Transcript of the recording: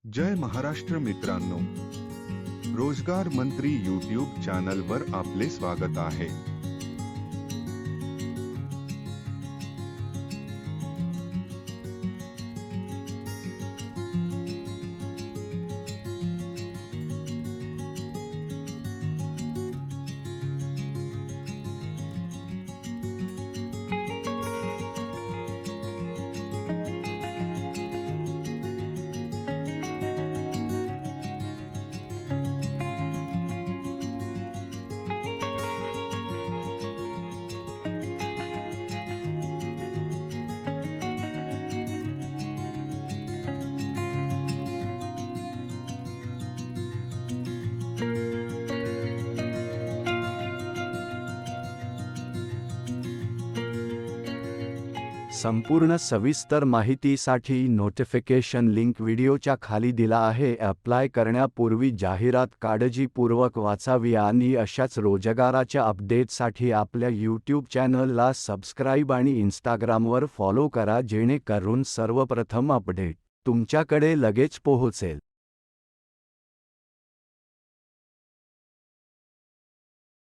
जय महाराष्ट्र मित्रांनो, रोजगार मंत्री यूट्यूब चॅनलवर आपले स्वागत आहे। संपूर्ण सविस्तर माहितीसाठी नोटिफिकेशन लिंक व्हिडिओच्या खाली दिला आहे। अप्लाय करण्यापूर्वी जाहिरात काळजीपूर्वक वाचावी आणि अशाच रोजगाराच्या अपडेटसाठी आपल्या यूट्यूब चॅनलला सबस्क्राईब आणि इंस्टाग्रामवर फॉलो करा, जेणेकरून सर्वप्रथम अपडेट तुमच्याकडे लगेच पोहोचेल।